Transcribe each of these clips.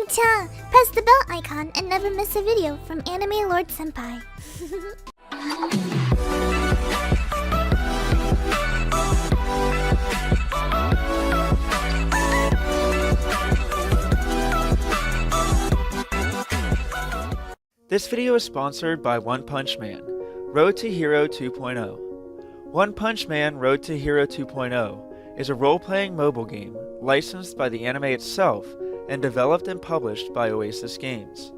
Konnichiwa! Press the bell icon and never miss a video from Anime Lord Senpai. This video is sponsored by One Punch Man, Road to Hero 2.0. One Punch Man Road to Hero 2.0 is a role-playing mobile game licensed by the anime itself and developed and published by Oasis Games.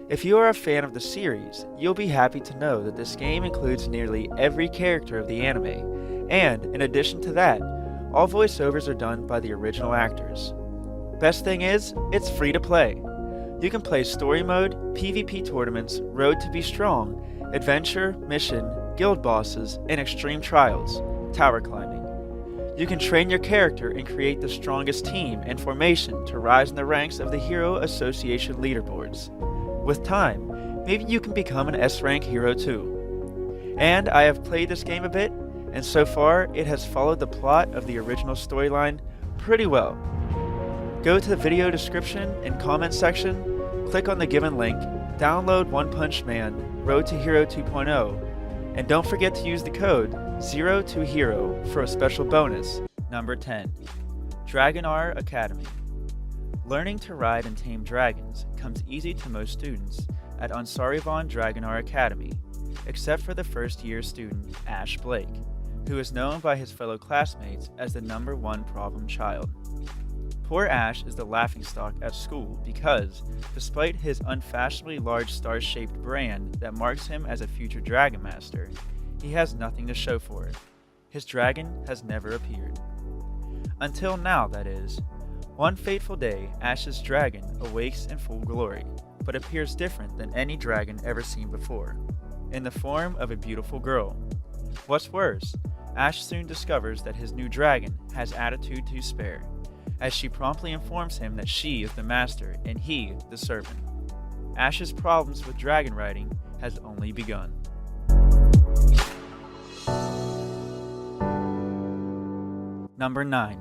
If you are a fan of the series, you'll be happy to know that this game includes nearly every character of the anime, and in addition to that, all voiceovers are done by the original actors. Best thing is, it's free to play. You can play story mode, PvP tournaments, Road to be Strong, adventure, mission, guild bosses, and extreme trials, tower climbing. You can train your character and create the strongest team and formation to rise in the ranks of the Hero Association leaderboards. With time, maybe you can become an S-rank hero too. And I have played this game a bit, and so far it has followed the plot of the original storyline pretty well. Go to the video description and comment section, click on the given link, download One Punch Man Road to Hero 2.0, and don't forget to use the code 02HERO for a special bonus. Number 10. Dragon R Academy. Learning to ride and tame dragons comes easy to most students at Ansarivon Dragon R Academy, except for the first-year student Ash Blake, who is known by his fellow classmates as the #1 problem child. Poor Ash is the laughingstock at school because, despite his unfashionably large star-shaped brand that marks him as a future Dragon Master, he has nothing to show for it. His dragon has never appeared. Until now, that is. One fateful day, Ash's dragon awakes in full glory, but appears different than any dragon ever seen before, in the form of a beautiful girl. What's worse, Ash soon discovers that his new dragon has attitude to spare, as she promptly informs him that she is the master and he the servant. Ash's problems with dragon riding has only begun. Number 9.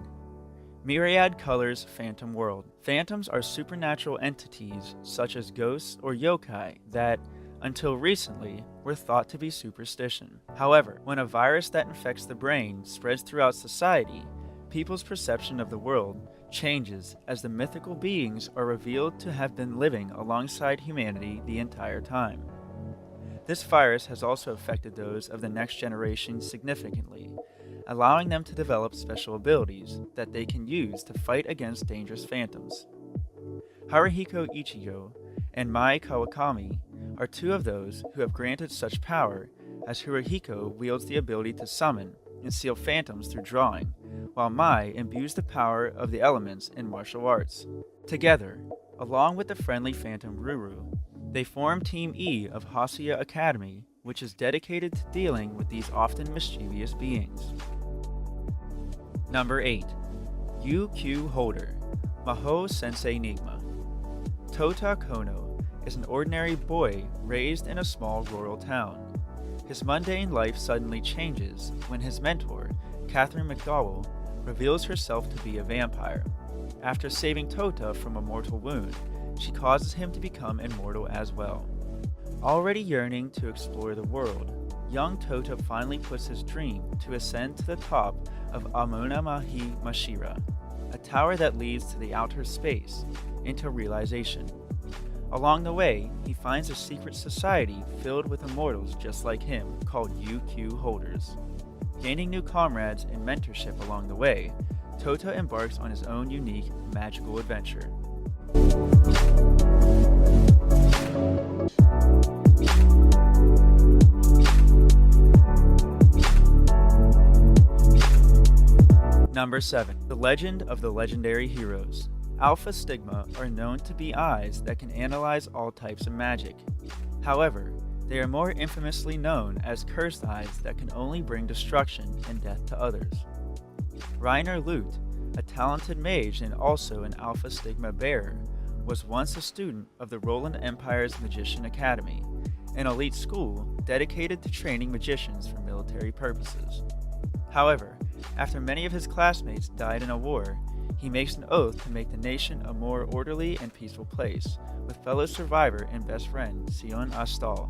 Myriad Colors Phantom World. Phantoms are supernatural entities such as ghosts or yokai that, until recently, were thought to be superstition. However, when a virus that infects the brain spreads throughout society, people's perception of the world changes as the mythical beings are revealed to have been living alongside humanity the entire time. This virus has also affected those of the next generation significantly, allowing them to develop special abilities that they can use to fight against dangerous phantoms. Haruhiko Ichigo and Mai Kawakami are two of those who have granted such power, as Haruhiko wields the ability to summon and seal phantoms through drawing, while Mai imbues the power of the elements in martial arts. Together, along with the friendly phantom Ruru, they form Team E of Hasuya Academy, which is dedicated to dealing with these often mischievous beings. Number 8. UQ Holder, Mahou Sensei Nigma. Tota Kono is an ordinary boy raised in a small rural town. His mundane life suddenly changes when his mentor, Catherine McDowell, reveals herself to be a vampire. After saving Tota from a mortal wound, she causes him to become immortal as well. Already yearning to explore the world, young Tota finally puts his dream to ascend to the top of Amunamahi Mashira, a tower that leads to the outer space, into realization. Along the way, he finds a secret society filled with immortals just like him called UQ Holders. Gaining new comrades and mentorship along the way, Tota embarks on his own unique magical adventure. Number 7. The Legend of the Legendary Heroes. Alpha Stigma are known to be eyes that can analyze all types of magic. However, they are more infamously known as cursed eyes that can only bring destruction and death to others. Reiner Lute, a talented mage and also an Alpha Stigma bearer, was once a student of the Roland Empire's Magician Academy, an elite school dedicated to training magicians for military purposes. However, after many of his classmates died in a war, he makes an oath to make the nation a more orderly and peaceful place, with fellow survivor and best friend Sion Astal.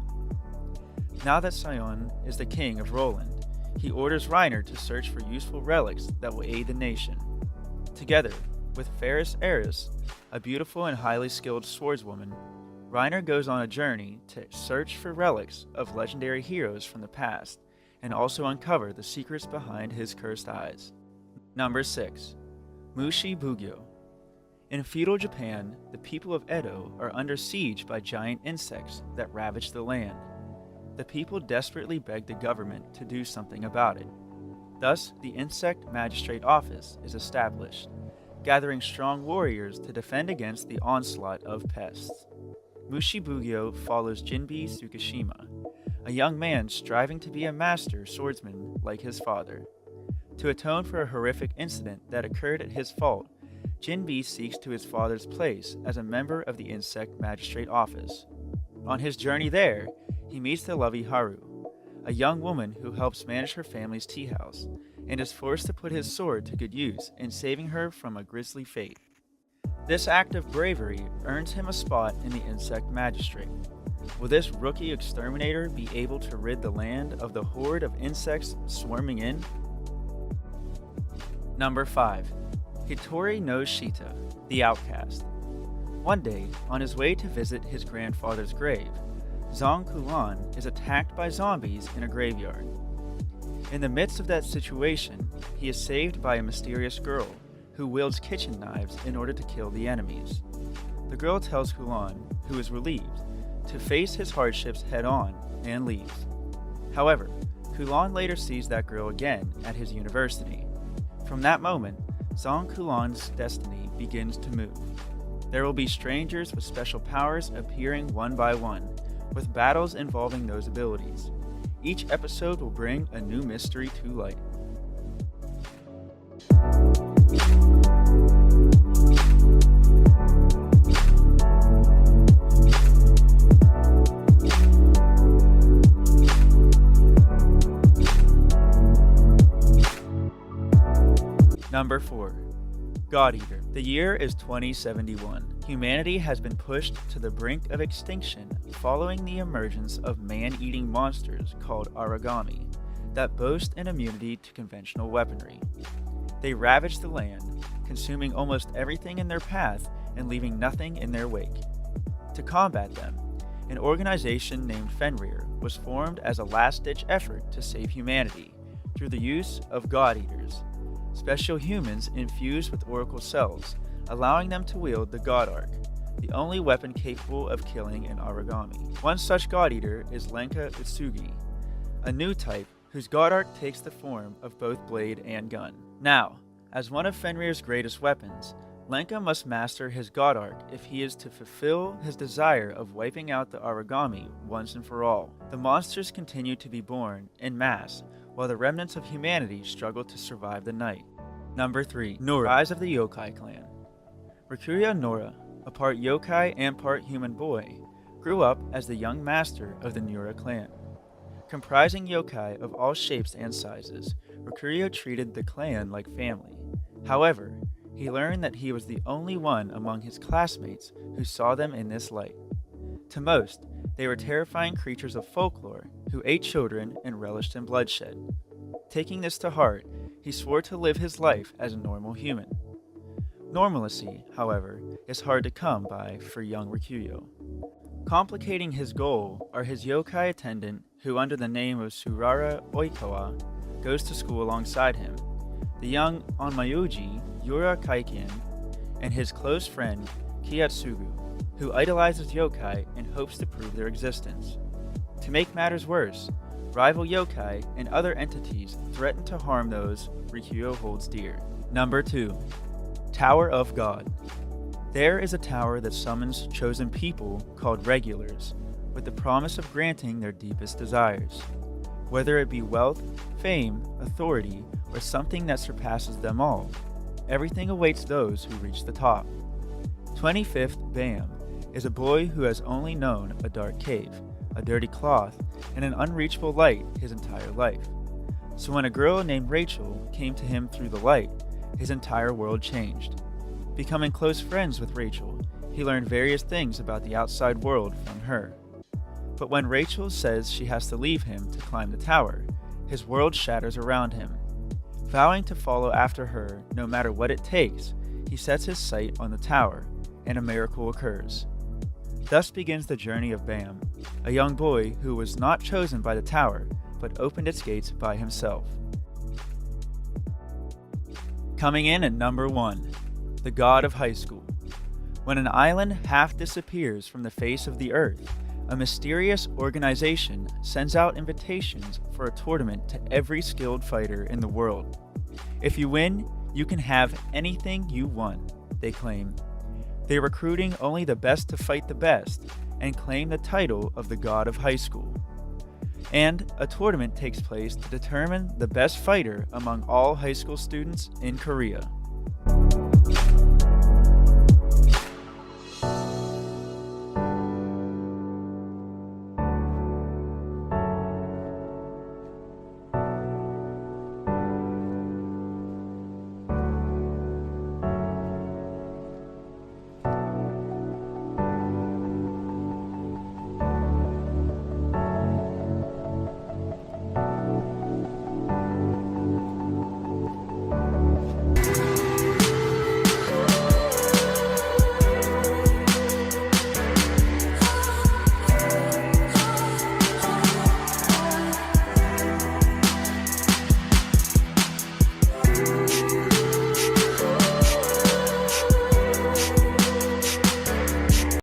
Now that Sion is the king of Roland, he orders Reiner to search for useful relics that will aid the nation. Together with Ferris Eris, a beautiful and highly skilled swordswoman, Reiner goes on a journey to search for relics of legendary heroes from the past and also uncover the secrets behind his cursed eyes. Number 6. Mushi Bugyo. In feudal Japan, the people of Edo are under siege by giant insects that ravage the land. The people desperately beg the government to do something about it. Thus, the Insect Magistrate Office is established, gathering strong warriors to defend against the onslaught of pests. Mushi Bugyo follows Jinbi Tsukishima, a young man striving to be a master swordsman like his father. To atone for a horrific incident that occurred at his fault, Jinbi seeks to his father's place as a member of the Insect Magistrate Office. On his journey there, he meets the lovely Haru, a young woman who helps manage her family's tea house, and is forced to put his sword to good use in saving her from a grisly fate. This act of bravery earns him a spot in the Insect Magistrate. Will this rookie exterminator be able to rid the land of the horde of insects swarming in? Number 5. Hitori no Shita, the Outcast. One day, on his way to visit his grandfather's grave, Zong Kulan is attacked by zombies in a graveyard. In the midst of that situation, he is saved by a mysterious girl who wields kitchen knives in order to kill the enemies. The girl tells Kulan, who is relieved, to face his hardships head-on and leaves. However, Kulan later sees that girl again at his university. From that moment, Zong Kulan's destiny begins to move. There will be strangers with special powers appearing one by one, with battles involving those abilities. Each episode will bring a new mystery to light. Number 4. God Eater. The year is 2071. Humanity has been pushed to the brink of extinction following the emergence of man-eating monsters called origami that boast an immunity to conventional weaponry. They ravage the land, consuming almost everything in their path and leaving nothing in their wake. To combat them, an organization named Fenrir was formed as a last-ditch effort to save humanity through the use of God Eaters, special humans infused with oracle cells, allowing them to wield the God Arc, the only weapon capable of killing an origami. One such God Eater is Lenka Utsugi, a new type whose God Arc takes the form of both blade and gun. Now, as one of Fenrir's greatest weapons, Lenka must master his God Arc if he is to fulfill his desire of wiping out the origami once and for all. The monsters continue to be born en masse, while the remnants of humanity struggle to survive the night. Number 3. Nora, Rise of the Yokai Clan. Rikuya Nora, a part yokai and part human boy, grew up as the young master of the Nura clan. Comprising yokai of all shapes and sizes, Rikuya treated the clan like family. However, he learned that he was the only one among his classmates who saw them in this light. To most, they were terrifying creatures of folklore who ate children and relished in bloodshed. Taking this to heart, he swore to live his life as a normal human. Normalcy, however, is hard to come by for young Rikuyo. Complicating his goal are his yokai attendant, who under the name of Surara Oikawa, goes to school alongside him, the young Onmyuji Yura Kaiken, and his close friend Kiyatsugu, who idolizes yokai and hopes to prove their existence. To make matters worse, rival yokai and other entities threaten to harm those Rikuyo holds dear. Number 2. Tower of God. There is a tower that summons chosen people called regulars, with the promise of granting their deepest desires. Whether it be wealth, fame, authority, or something that surpasses them all, everything awaits those who reach the top. 25th Bam is a boy who has only known a dark cave, a dirty cloth, and an unreachable light his entire life. So when a girl named Rachel came to him through the light, his entire world changed. Becoming close friends with Rachel, he learned various things about the outside world from her. But when Rachel says she has to leave him to climb the tower, his world shatters around him. Vowing to follow after her no matter what it takes, he sets his sight on the tower, and a miracle occurs. Thus begins the journey of Bam, a young boy who was not chosen by the tower, but opened its gates by himself. Coming in at number 1, the God of High School. When an island half disappears from the face of the earth, a mysterious organization sends out invitations for a tournament to every skilled fighter in the world. If you win, you can have anything you want, they claim. They're recruiting only the best to fight the best and claim the title of the God of High School. And a tournament takes place to determine the best fighter among all high school students in Korea.